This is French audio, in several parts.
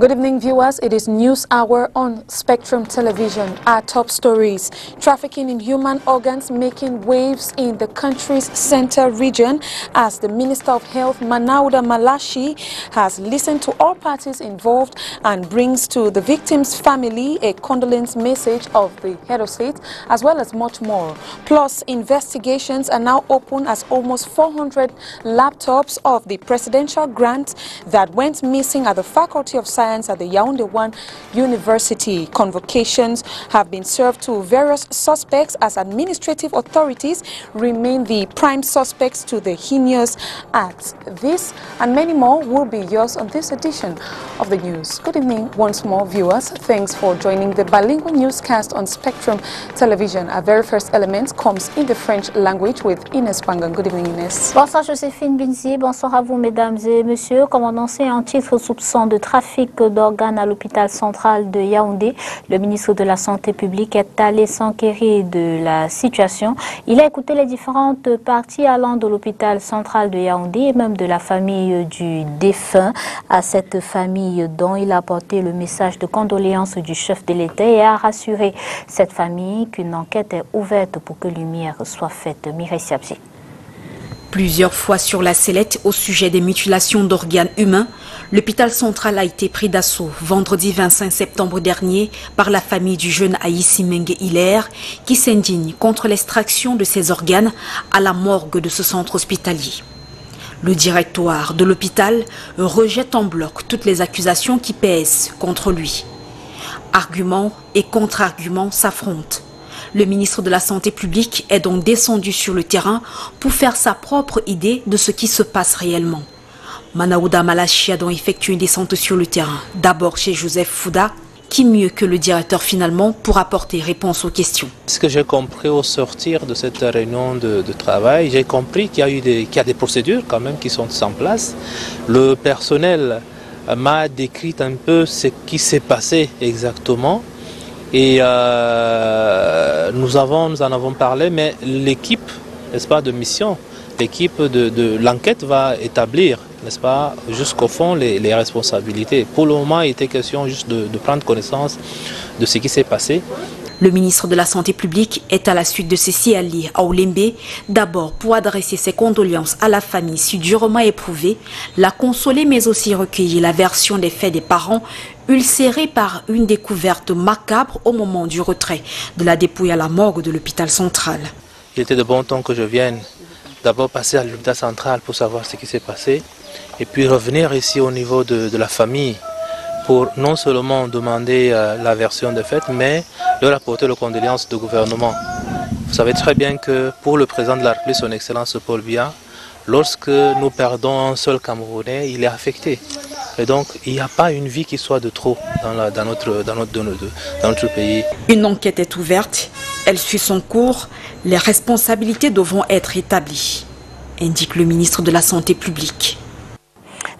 Good evening, viewers. It is News Hour on Spectrum Television. Our top stories: trafficking in human organs making waves in the country's center region as the Minister of Health, Manauda Malashi, has listened to all parties involved and brings to the victim's family a condolence message of the head of state, as well as much more. Plus, investigations are now open as almost 400 laptops of the presidential grant that went missing at the Faculty of Science at the Yaoundé 1 University. Convocations have been served to various suspects as administrative authorities remain the prime suspects to the heinous acts. This and many more will be yours on this edition of the news. Good evening once more, viewers. Thanks for joining the bilingual newscast on Spectrum Television. Our very first element comes in the French language with Inès Pangan. Good evening, Inès. Bonsoir Joséphine Binzi, bonsoir à vous mesdames et messieurs. Comme annoncé en titre, soupçon de trafic d'organes à l'hôpital central de Yaoundé, le ministre de la Santé publique est allé s'enquérir de la situation. Il a écouté les différentes parties allant de l'hôpital central de Yaoundé et même de la famille du défunt. À cette famille dont il a apporté le message de condoléances du chef de l'État et a rassuré cette famille qu'une enquête est ouverte pour que lumière soit faite. Mireille Siabzi. Plusieurs fois sur la sellette au sujet des mutilations d'organes humains, l'hôpital central a été pris d'assaut vendredi 25 septembre dernier par la famille du jeune Aïssi Mengue Hilaire qui s'indigne contre l'extraction de ses organes à la morgue de ce centre hospitalier. Le directoire de l'hôpital rejette en bloc toutes les accusations qui pèsent contre lui. Arguments et contre-arguments s'affrontent. Le ministre de la Santé publique est donc descendu sur le terrain pour faire sa propre idée de ce qui se passe réellement. Manauda Malashi a donc effectué une descente sur le terrain, d'abord chez Joseph Fouda, qui mieux que le directeur finalement pour apporter réponse aux questions. Ce que j'ai compris au sortir de cette réunion de travail, j'ai compris qu'il y a des procédures quand même qui sont en place. Le personnel m'a décrit un peu ce qui s'est passé exactement. Et nous en avons parlé, mais l'équipe, n'est-ce pas, de mission, l'équipe de l'enquête va établir, n'est-ce pas, jusqu'au fond les responsabilités. Pour le moment, il était question juste de prendre connaissance de ce qui s'est passé. Le ministre de la Santé publique est à la suite de Cécile Ali à Oulembe, d'abord pour adresser ses condoléances à la famille si durement éprouvée, la consoler mais aussi recueillir la version des faits des parents ulcérés par une découverte macabre au moment du retrait de la dépouille à la morgue de l'hôpital central. Il était de bon temps que je vienne d'abord passer à l'hôpital central pour savoir ce qui s'est passé et puis revenir ici au niveau de la famille pour non seulement demander la version des faits, mais leur apporter les condoléances du gouvernement. Vous savez très bien que pour le président de la République, son Excellence Paul Biya, lorsque nous perdons un seul Camerounais, il est affecté. Et donc, il n'y a pas une vie qui soit de trop dans notre pays. Une enquête est ouverte, elle suit son cours, les responsabilités devront être établies, indique le ministre de la Santé publique.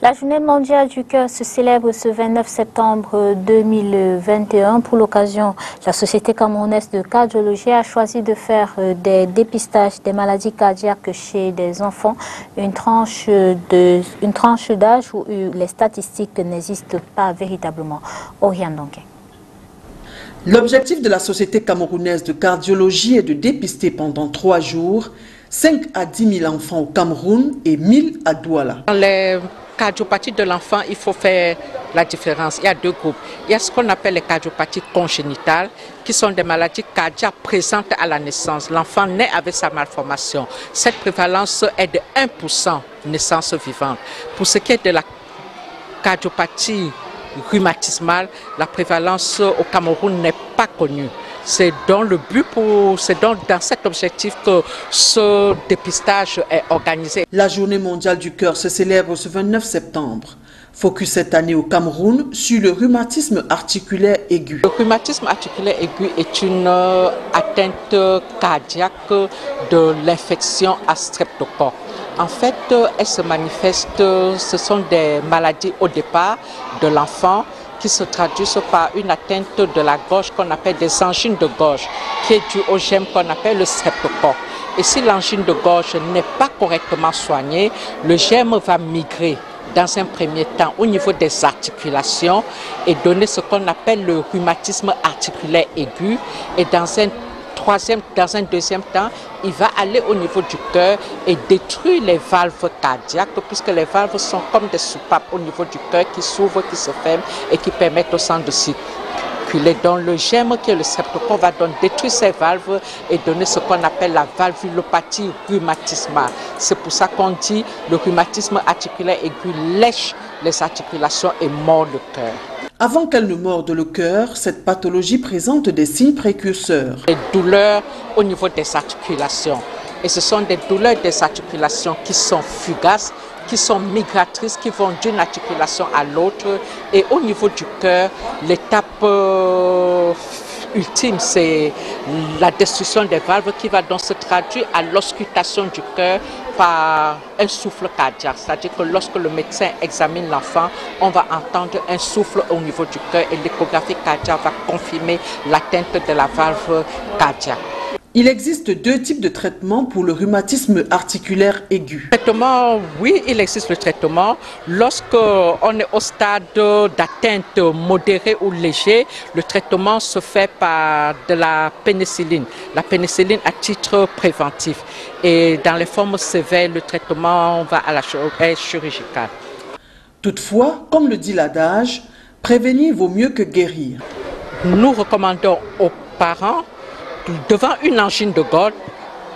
La journée mondiale du cœur se célèbre ce 29 septembre 2021. Pour l'occasion, la Société camerounaise de cardiologie a choisi de faire des dépistages des maladies cardiaques chez des enfants, une tranche d'âge où les statistiques n'existent pas véritablement. Oriane Donquin. L'objectif de la Société camerounaise de cardiologie est de dépister pendant 3 jours 5 à 10 000 enfants au Cameroun et 1000 à Douala. Cardiopathie de l'enfant, il faut faire la différence. Il y a 2 groupes. Il y a ce qu'on appelle les cardiopathies congénitales, qui sont des maladies cardiaques présentes à la naissance. L'enfant naît avec sa malformation. Cette prévalence est de 1% naissance vivante. Pour ce qui est de la cardiopathie rhumatismale, la prévalence au Cameroun n'est pas connue. C'est dans dans cet objectif que ce dépistage est organisé. La journée mondiale du cœur se célèbre ce 29 septembre. Focus cette année au Cameroun sur le rhumatisme articulaire aigu. Le rhumatisme articulaire aigu est une atteinte cardiaque de l'infection à streptocoque. En fait, elle se manifeste, ce sont des maladies au départ de l'enfant qui se traduisent par une atteinte de la gorge qu'on appelle des angines de gorge, qui est due au germe qu'on appelle le streptocoque. Et si l'angine de gorge n'est pas correctement soignée, le germe va migrer dans un premier temps au niveau des articulations et donner ce qu'on appelle le rhumatisme articulaire aigu. Et dans un deuxième temps, il va aller au niveau du cœur et détruire les valves cardiaques, puisque les valves sont comme des soupapes au niveau du cœur qui s'ouvrent, qui se ferment et qui permettent au sang de circuler. Donc le germe qui est le streptocoque va donc détruire ces valves et donner ce qu'on appelle la valvulopathie rhumatismale. C'est pour ça qu'on dit le rhumatisme articulaire aigu lèche les articulations et mord le cœur. Avant qu'elle ne morde le cœur, cette pathologie présente des signes précurseurs. Des douleurs au niveau des articulations. Et ce sont des douleurs des articulations qui sont fugaces, qui sont migratrices, qui vont d'une articulation à l'autre. Et au niveau du cœur, l'étape ultime, c'est la destruction des valves qui va donc se traduire à l'auscultation du cœur par un souffle cardiaque. C'est-à-dire que lorsque le médecin examine l'enfant, on va entendre un souffle au niveau du cœur et l'échographie cardiaque va confirmer l'atteinte de la valve cardiaque. Il existe deux types de traitements pour le rhumatisme articulaire aigu. Traitement, oui, il existe le traitement. Lorsqu'on est au stade d'atteinte modérée ou léger, le traitement se fait par de la pénicilline. La pénicilline à titre préventif. Et dans les formes sévères, le traitement va à la chirurgicale. Toutefois, comme le dit l'adage, prévenir vaut mieux que guérir. Nous recommandons aux parents, devant une angine de gorge,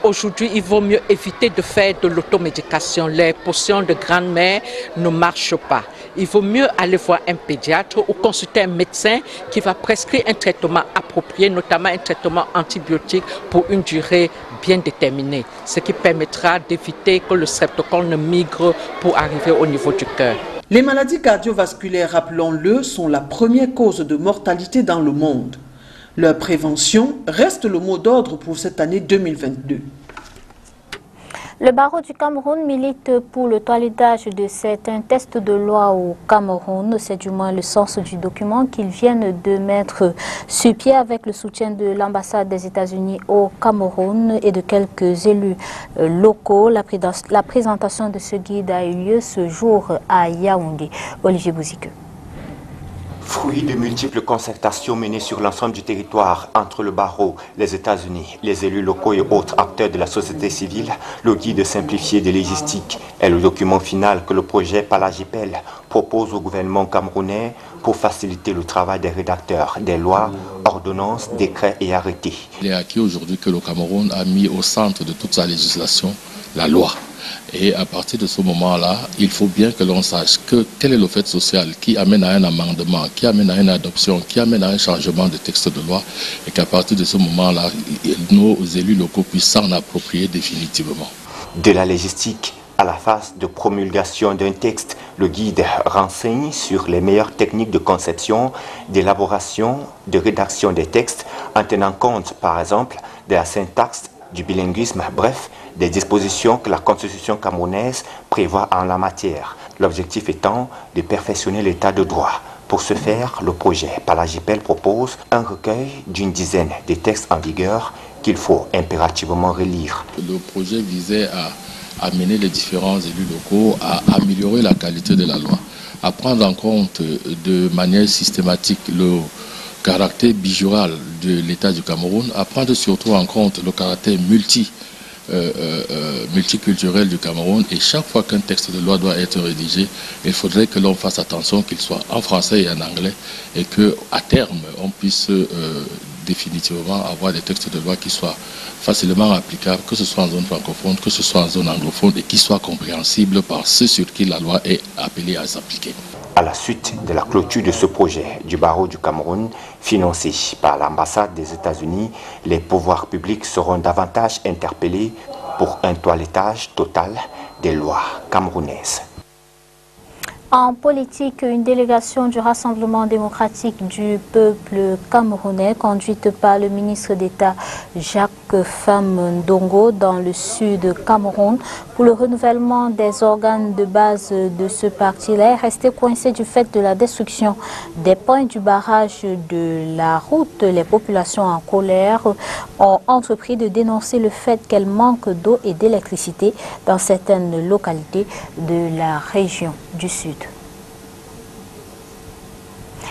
aujourd'hui, il vaut mieux éviter de faire de l'automédication. Les potions de grand-mère ne marchent pas. Il vaut mieux aller voir un pédiatre ou consulter un médecin qui va prescrire un traitement approprié, notamment un traitement antibiotique pour une durée bien déterminée, ce qui permettra d'éviter que le streptocoque ne migre pour arriver au niveau du cœur. Les maladies cardiovasculaires, rappelons-le, sont la première cause de mortalité dans le monde. Leur prévention reste le mot d'ordre pour cette année 2022. Le barreau du Cameroun milite pour le toilettage de certains tests de loi au Cameroun. C'est du moins le sens du document qu'ils viennent de mettre sur pied avec le soutien de l'ambassade des États-Unis au Cameroun et de quelques élus locaux. La présentation de ce guide a eu lieu ce jour à Yaoundé. Olivier Bouzique. Fruit de multiples concertations menées sur l'ensemble du territoire entre le barreau, les États-Unis, les élus locaux et autres acteurs de la société civile, le guide simplifié de légistique est le document final que le projet Palagipel propose au gouvernement camerounais pour faciliter le travail des rédacteurs des lois, ordonnances, décrets et arrêtés. Il est acquis aujourd'hui que le Cameroun a mis au centre de toute sa législation la loi. Et à partir de ce moment-là, il faut bien que l'on sache quel est le fait social qui amène à un amendement, qui amène à une adoption, qui amène à un changement de texte de loi, et qu'à partir de ce moment-là, nos élus locaux puissent s'en approprier définitivement. De la légistique à la phase de promulgation d'un texte, le guide renseigne sur les meilleures techniques de conception, d'élaboration, de rédaction des textes, en tenant compte, par exemple, de la syntaxe, du bilinguisme, bref, des dispositions que la Constitution camerounaise prévoit en la matière. L'objectif étant de perfectionner l'état de droit. Pour ce faire, le projet Palagipel propose un recueil d'une dizaine de textes en vigueur qu'il faut impérativement relire. Le projet visait à amener les différents élus locaux à améliorer la qualité de la loi, à prendre en compte de manière systématique le caractère bijural de l'État du Cameroun, à prendre surtout en compte le caractère multiculturel du Cameroun, et chaque fois qu'un texte de loi doit être rédigé, il faudrait que l'on fasse attention qu'il soit en français et en anglais, et qu'à terme on puisse définitivement avoir des textes de loi qui soient facilement applicables, que ce soit en zone francophone, que ce soit en zone anglophone, et qui soient compréhensibles par ceux sur qui la loi est appelée à s'appliquer. À la suite de la clôture de ce projet du barreau du Cameroun, financé par l'ambassade des États-Unis, les pouvoirs publics seront davantage interpellés pour un toilettage total des lois camerounaises. En politique, une délégation du Rassemblement démocratique du peuple camerounais, conduite par le ministre d'État Jacques Fam Ndongo dans le sud Cameroun, pour le renouvellement des organes de base de ce parti-là, est resté coincé du fait de la destruction des points du barrage de la route. Les populations en colère ont entrepris de dénoncer le fait qu'elles manquent d'eau et d'électricité dans certaines localités de la région du Sud.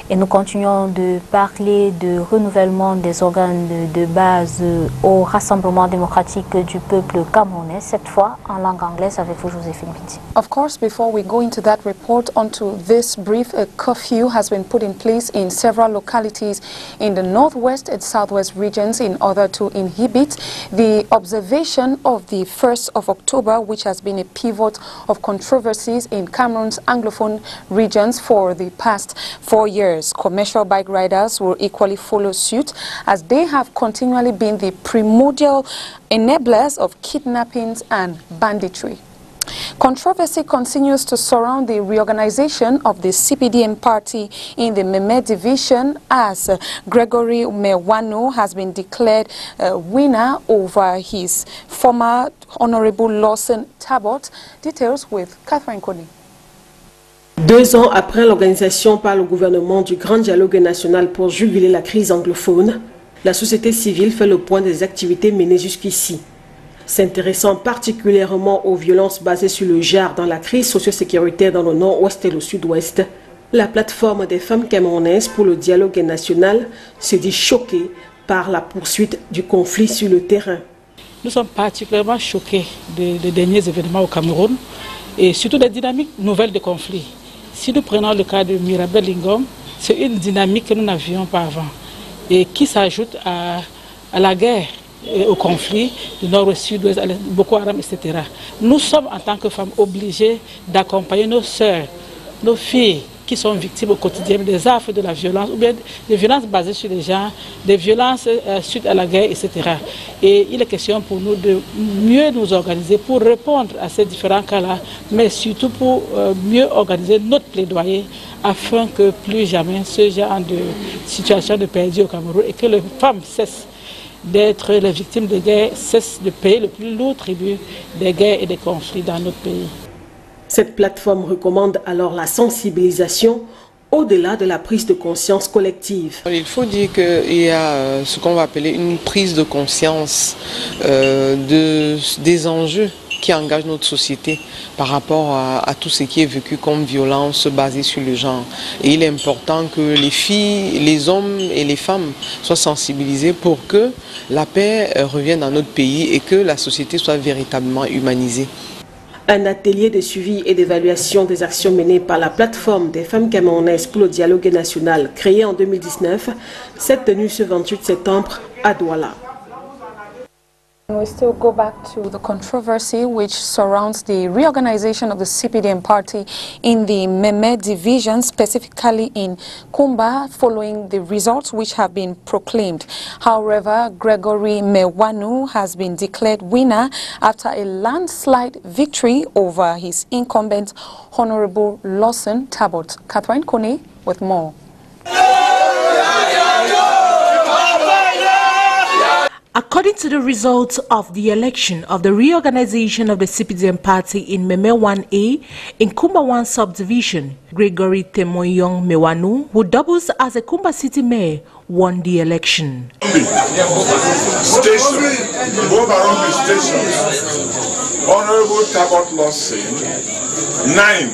Et nous continuons de parler de renouvellement des organes de base au Rassemblement démocratique du peuple camerounais, cette fois en langue anglaise avec vous, Joséphine Binti. Of course, before we go into that report, onto this brief, a curfew has been put in place in several localities in the northwest and southwest regions in order to inhibit the observation of the 1st of October, which has been a pivot of controversies in Cameroon's Anglophone regions for the past 4 years. Commercial bike riders will equally follow suit, as they have continually been the primordial enablers of kidnappings and banditry. Controversy continues to surround the reorganization of the CPDM party in the Meme division, as Gregory Mewanu has been declared winner over his former Honorable Lawson Tabot. Details with Catherine Kony. 2 ans après l'organisation par le gouvernement du Grand Dialogue national pour juguler la crise anglophone, la société civile fait le point des activités menées jusqu'ici. S'intéressant particulièrement aux violences basées sur le genre dans la crise socio-sécuritaire dans le nord-ouest et le sud-ouest, la plateforme des femmes camerounaises pour le dialogue national se dit choquée par la poursuite du conflit sur le terrain. Nous sommes particulièrement choqués des derniers événements au Cameroun et surtout des dynamiques nouvelles de conflit. Si nous prenons le cas de Mirabel Lingom, c'est une dynamique que nous n'avions pas avant et qui s'ajoute à la guerre et au conflit du nord-ouest, sud-ouest, Boko Haram, etc. Nous sommes en tant que femmes obligées d'accompagner nos sœurs, nos filles qui sont victimes au quotidien des affres de la violence ou bien des violences basées sur les gens, des violences suite à la guerre, etc. Et il est question pour nous de mieux nous organiser pour répondre à ces différents cas-là, mais surtout pour mieux organiser notre plaidoyer afin que plus jamais ce genre de situation ne perdure au Cameroun et que les femmes cessent d'être les victimes de guerre, cessent de payer le plus lourd tribut des guerres et des conflits dans notre pays. Cette plateforme recommande alors la sensibilisation au-delà de la prise de conscience collective. Il faut dire qu'il y a ce qu'on va appeler une prise de conscience des enjeux qui engagent notre société par rapport à tout ce qui est vécu comme violence basée sur le genre. Et il est important que les filles, les hommes et les femmes soient sensibilisés pour que la paix revienne dans notre pays et que la société soit véritablement humanisée. Un atelier de suivi et d'évaluation des actions menées par la plateforme des femmes camerounaises pour le dialogue national, créée en 2019, s'est tenu ce 28 septembre à Douala. We still go back to the controversy which surrounds the reorganization of the CPDM party in the Meme division, specifically in Kumba, following the results which have been proclaimed. However, Gregory Mewanu has been declared winner after a landslide victory over his incumbent Honorable Lawson Tabot. Catherine Kone with more. According to the results of the election of the reorganization of the CPDM party in Meme 1A in Kumba 1 subdivision, Gregory Temoyong Mewanu, who doubles as a Kumba city mayor, won the election. Honorable Tabot Lawson, 9.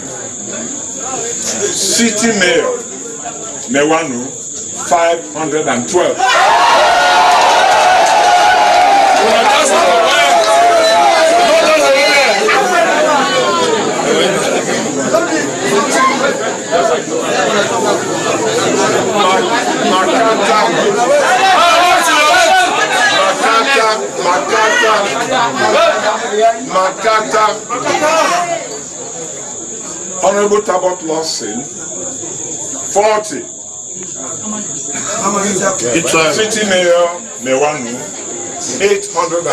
City Mayor Mewanu, 512. Makata, Honorable Tabot Lawson, 40. City Mayor Mewanu, 800.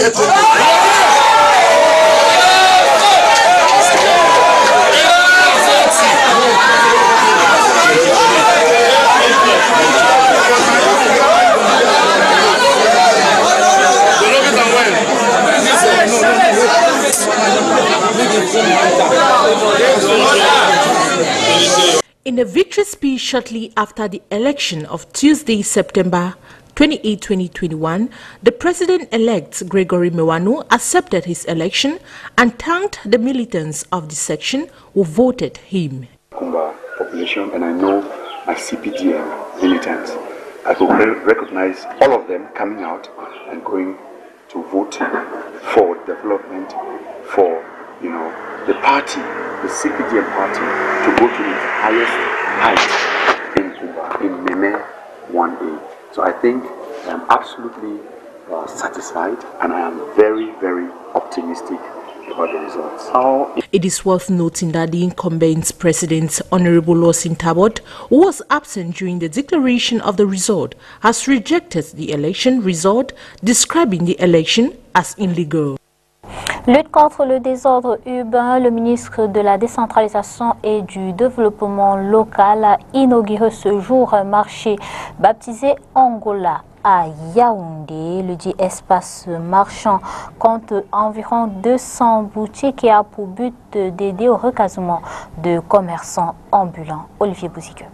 In a victory speech shortly after the election of Tuesday, September 28, 2021, the President-elect Gregory Mewanu accepted his election and thanked the militants of the section who voted him. Kumba population, and I know my CPDM militants. I could recognize all of them coming out and going to vote for development, for the party, the CPDM party, to go to its highest height in Cuba, in Meme 1A. So I think I am absolutely satisfied, and I am very, very optimistic about the results. It is worth noting that the incumbent President, Honorable Lawson Tabot, who was absent during the declaration of the result, has rejected the election result, describing the election as illegal. Lutte contre le désordre urbain, le ministre de la Décentralisation et du Développement local a inauguré ce jour un marché baptisé Angola à Yaoundé. Le dit espace marchand compte environ 200 boutiques et a pour but d'aider au recasement de commerçants ambulants. Olivier Bouzique.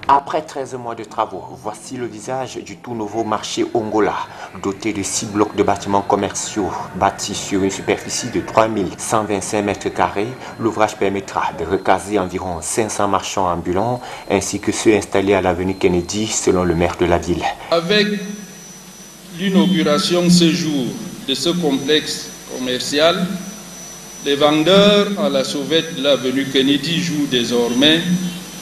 Après 13 mois de travaux, voici le visage du tout nouveau marché Angola, doté de 6 blocs de bâtiments commerciaux bâtis sur une superficie de 3125 mètres carrés. L'ouvrage permettra de recaser environ 500 marchands ambulants ainsi que ceux installés à l'avenue Kennedy, selon le maire de la ville. Avec l'inauguration ce jour de ce complexe commercial, les vendeurs à la sauvette de l'avenue Kennedy jouent désormais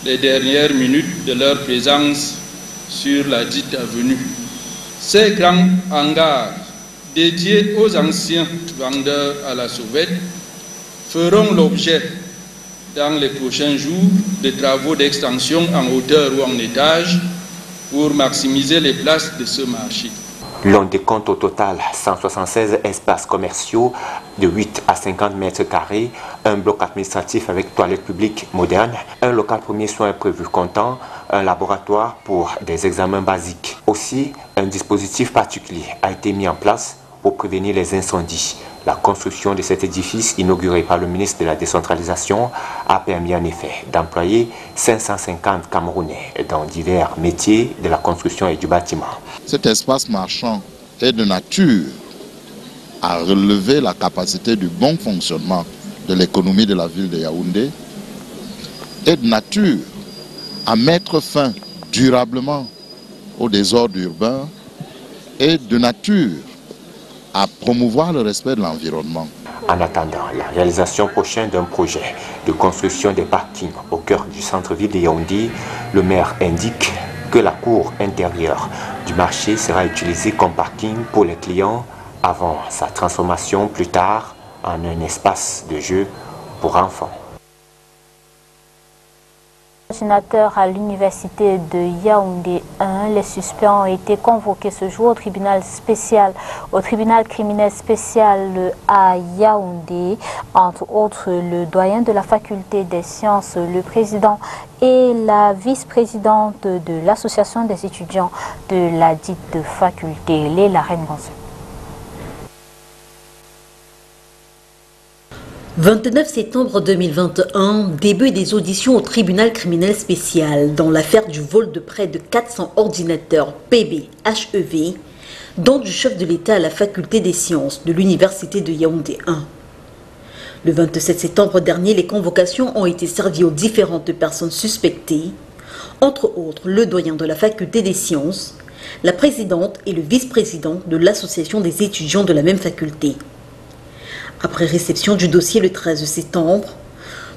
les dernières minutes de leur présence sur la dite avenue. Ces grands hangars dédiés aux anciens vendeurs à la sauvette feront l'objet dans les prochains jours de travaux d'extension en hauteur ou en étage pour maximiser les places de ce marché. L'on décompte au total 176 espaces commerciaux de 8 à 50 mètres carrés, un bloc administratif avec toilettes publiques modernes, un local premier soin prévu comptant, un laboratoire pour des examens basiques. Aussi, un dispositif particulier a été mis en place pour prévenir les incendies. La construction de cet édifice inauguré par le ministre de la Décentralisation a permis en effet d'employer 550 Camerounais dans divers métiers de la construction et du bâtiment. Cet espace marchand est de nature à relever la capacité du bon fonctionnement de l'économie de la ville de Yaoundé, est de nature à mettre fin durablement au désordre urbain, et de nature à promouvoir le respect de l'environnement. En attendant la réalisation prochaine d'un projet de construction des parkings au cœur du centre-ville de Yaoundé, le maire indique que la cour intérieure du marché sera utilisée comme parking pour les clients avant sa transformation plus tard en un espace de jeu pour enfants. À l'université de Yaoundé 1, les suspects ont été convoqués ce jour au tribunal criminel spécial à Yaoundé, entre autres le doyen de la faculté des sciences, le président et la vice-présidente de l'association des étudiants de la dite faculté, Léla Rengonce. 29 septembre 2021, début des auditions au tribunal criminel spécial dans l'affaire du vol de près de 400 ordinateurs PB-HEV, dont du chef de l'État à la faculté des sciences de l'université de Yaoundé 1. Le 27 septembre dernier, les convocations ont été servies aux différentes personnes suspectées, entre autres le doyen de la faculté des sciences, la présidente et le vice-président de l'association des étudiants de la même faculté. Après réception du dossier le 13 septembre,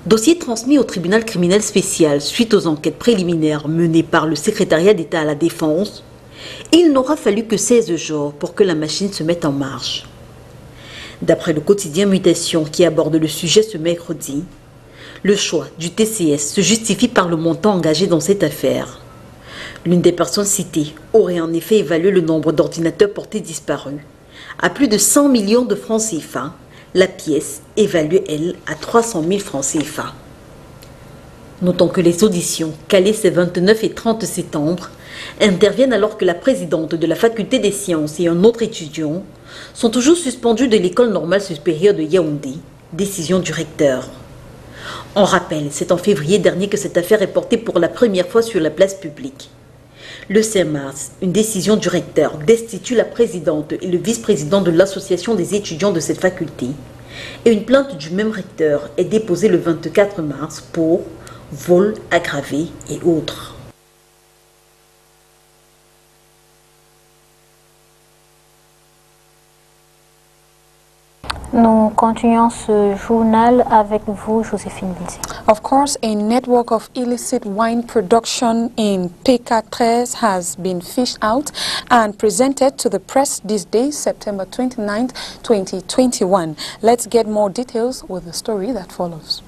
dossier transmis au tribunal criminel spécial suite aux enquêtes préliminaires menées par le secrétariat d'État à la Défense, il n'aura fallu que 16 jours pour que la machine se mette en marche. D'après le quotidien Mutation qui aborde le sujet ce mercredi, le choix du TCS se justifie par le montant engagé dans cette affaire. L'une des personnes citées aurait en effet évalué le nombre d'ordinateurs portés disparus à plus de 100 millions de francs CFA, la pièce évaluée, elle, à 300 000 francs CFA. Notons que les auditions, calées ces 29 et 30 septembre, interviennent alors que la présidente de la faculté des sciences et un autre étudiant sont toujours suspendus de l'école normale supérieure de Yaoundé, décision du recteur. On rappelle, c'est en février dernier que cette affaire est portée pour la première fois sur la place publique. Le 5 mars, une décision du recteur destitue la présidente et le vice-président de l'association des étudiants de cette faculté. Et une plainte du même recteur est déposée le 24 mars pour vol aggravé et autres. Nous continuons ce journal avec vous, Joséphine Bilzi. Of course, a network of illicit wine production in PK13 has been fished out and presented to the press this day, September 29, 2021. Let's get more details with the story that follows.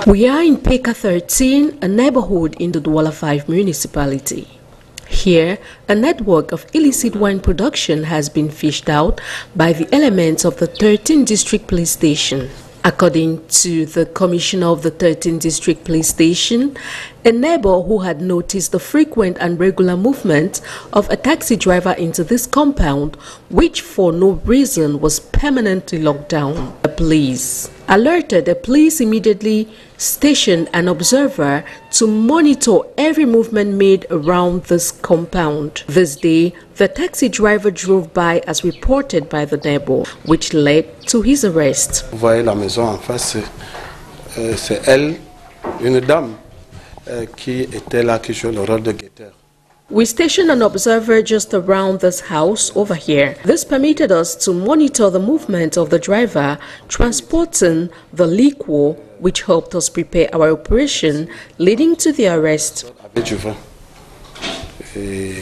We are in PK13, a neighborhood in the Douala 5 municipality. Here, a network of illicit wine production has been fished out by the elements of the 13th District Police Station. According to the commissioner of the 13th District Police Station, a neighbor who had noticed the frequent and regular movement of a taxi driver into this compound, which for no reason was permanently locked down. The police alerted the police immediately stationed an observer to monitor every movement made around this compound. This day, the taxi driver drove by as reported by the neighbor, which led to his arrest. Vous voyez la maison en face, c'est elle, une dame qui était là, qui jouait le rôle de guetteur. We stationed an observer just around this house over here. This permitted us to monitor the movement of the driver transporting the liquor, which helped us prepare our operation, leading to the arrest. Avec du vin. Et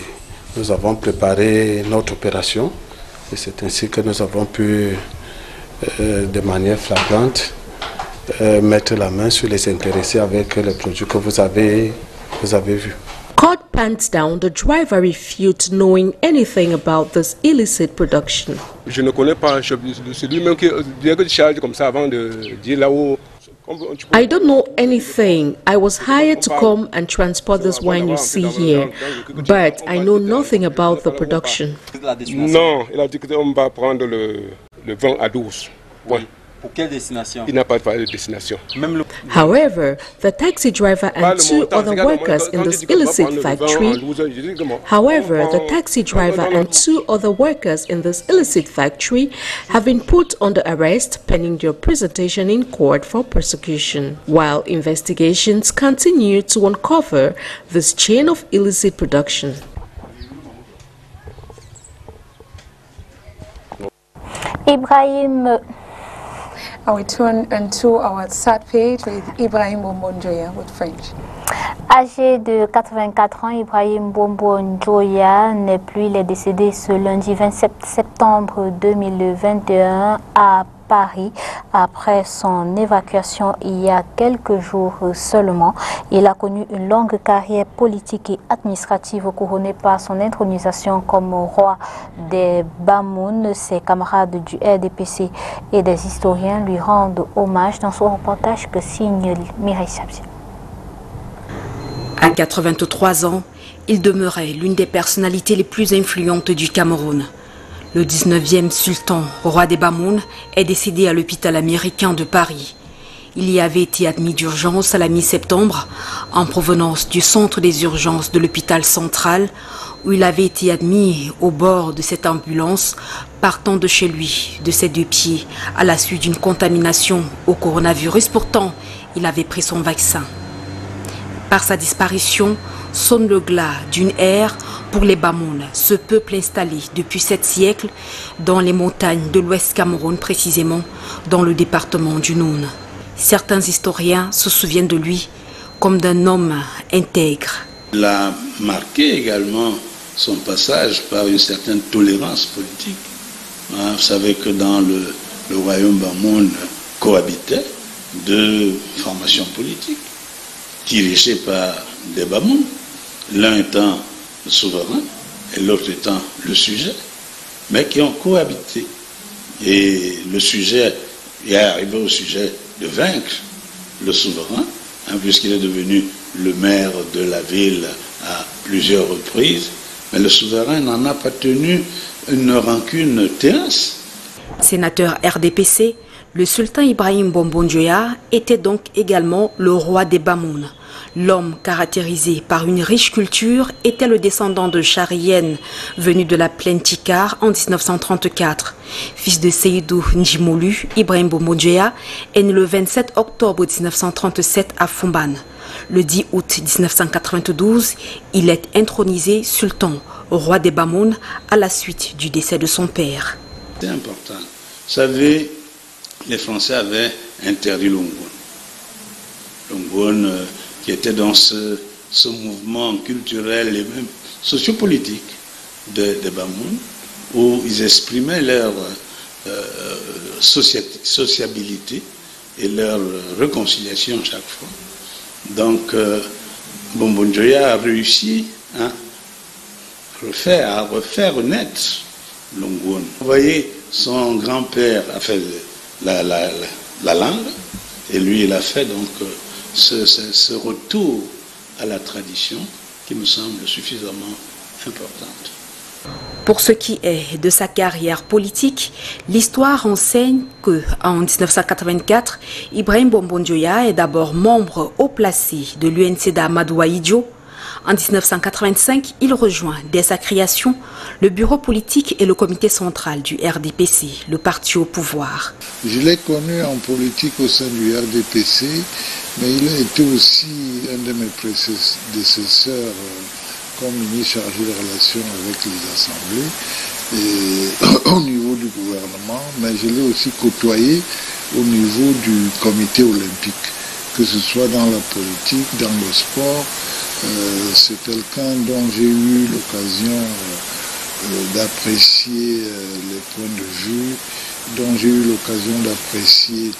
nous avons préparé notre opération et c'est ainsi que nous avons pu, de manière flagrante, mettre la main sur les intéressés avec les produits que vous avez vus. Caught pants down, the driver refused knowing anything about this illicit production. Je ne connais pas, c'est lui-même qui charge comme ça avant de dire là-haut. I don't know anything. I was hired to come and transport this wine you see here, but I know nothing about the production. Non, il a dit qu'on va prendre le vin à 12. Point. Pour quelle destination? Il n'a pas de destination. However, the taxi driver and two other workers in this illicit factory have been put under arrest pending their presentation in court for prosecution, while investigations continue to uncover this chain of illicit production. Ibrahim. We turn into our third page with Ibrahim Bombon-Joya with French. Âgé de 84 ans, Ibrahim Bombon-Joya n'est plus. Il est décédé ce lundi 27 septembre 2021 à Paris après son évacuation il y a quelques jours seulement. Il a connu une longue carrière politique et administrative couronnée par son intronisation comme roi des Bamoun. Ses camarades du RDPC et des historiens lui rendent hommage dans son reportage que signe Mireille Sabzi. À 83 ans, il demeurait l'une des personnalités les plus influentes du Cameroun. Le 19e sultan, roi des Bamoun, est décédé à l'hôpital américain de Paris. Il y avait été admis d'urgence à la mi-septembre, en provenance du centre des urgences de l'hôpital central, où il avait été admis au bord de cette ambulance, partant de chez lui, de ses deux pieds, à la suite d'une contamination au coronavirus. Pourtant, il avait pris son vaccin. Par sa disparition, sonne le glas d'une ère pour les Bamoun, ce peuple installé depuis 7 siècles dans les montagnes de l'Ouest Cameroun, précisément dans le département du Noun. Certains historiens se souviennent de lui comme d'un homme intègre. Il a marqué également son passage par une certaine tolérance politique. Vous savez que dans le royaume Bamoun cohabitaient deux formations politiques dirigées par des Bamoun, l'un étant le souverain et l'autre étant le sujet, mais qui ont cohabité. Et le sujet est arrivé au sujet de vaincre le souverain, puisqu'il est devenu le maire de la ville à plusieurs reprises, mais le souverain n'en a pas tenu une rancune ténace. Sénateur RDPC, le sultan Ibrahim Bombondjoya était donc également le roi des Bamoun. L'homme caractérisé par une riche culture était le descendant de Charien, venu de la plaine Tikar en 1934. Fils de Seydou Njimolu, Ibrahim Bombondjoya est né le 27 octobre 1937 à Fumban. Le 10 août 1992, il est intronisé sultan, roi des Bamoun, à la suite du décès de son père. C'est important. Vous savez, les Français avaient interdit l'Ongon. L'Ongon qui était dans ce mouvement culturel et même sociopolitique des Bamoun, où ils exprimaient leur sociabilité et leur réconciliation chaque fois. Donc, Bombondjoya a réussi à refaire renaître l'Ongon. Vous voyez, son grand-père a fait la langue, et lui, il a fait donc ce retour à la tradition qui me semble suffisamment importante. Pour ce qui est de sa carrière politique, l'histoire enseigne qu'en 1984, Ibrahim Bombondjoya est d'abord membre haut placé de l'UNCDA Madoua Idjo. En 1985, il rejoint dès sa création le bureau politique et le comité central du RDPC, le parti au pouvoir. Je l'ai connu en politique au sein du RDPC, mais il a été aussi un de mes prédécesseurs comme ministre chargé des relations avec les assemblées et au niveau du gouvernement, mais je l'ai aussi côtoyé au niveau du comité olympique, que ce soit dans la politique, dans le sport. C'est quelqu'un dont j'ai eu l'occasion d'apprécier les points de vue, dont j'ai eu l'occasion d'apprécier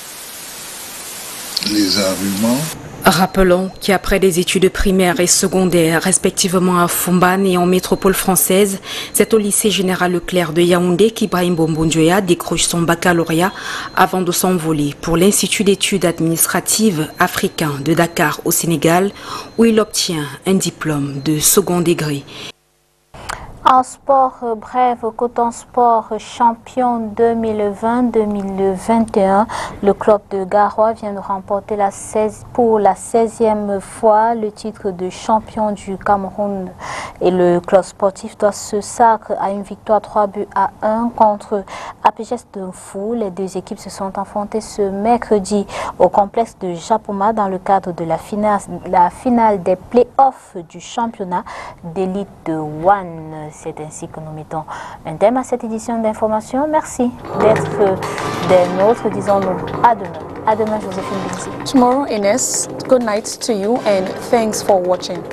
les arguments. Rappelons qu'après des études primaires et secondaires, respectivement à Fumban et en métropole française, c'est au lycée général Leclerc de Yaoundé qu'Ibrahim Bombondjoya décroche son baccalauréat avant de s'envoler pour l'Institut d'études administratives africain de Dakar au Sénégal, où il obtient un diplôme de second degré. En sport, bref, Coton Sport champion 2020-2021, le club de Garoua vient de remporter pour la 16e fois le titre de champion du Cameroun. Et le club sportif doit se sacre à une victoire 3-1 contre APGS de Fou. Les deux équipes se sont affrontées ce mercredi au complexe de Japoma dans le cadre de la finale des play-offs du championnat d'élite de One. C'est ainsi que nous mettons un thème à cette édition d'information. Merci d'être des nôtres. Disons-nous à demain. À demain, Joséphine Binzi. Tomorrow, Ines, good night to you and thanks for watching.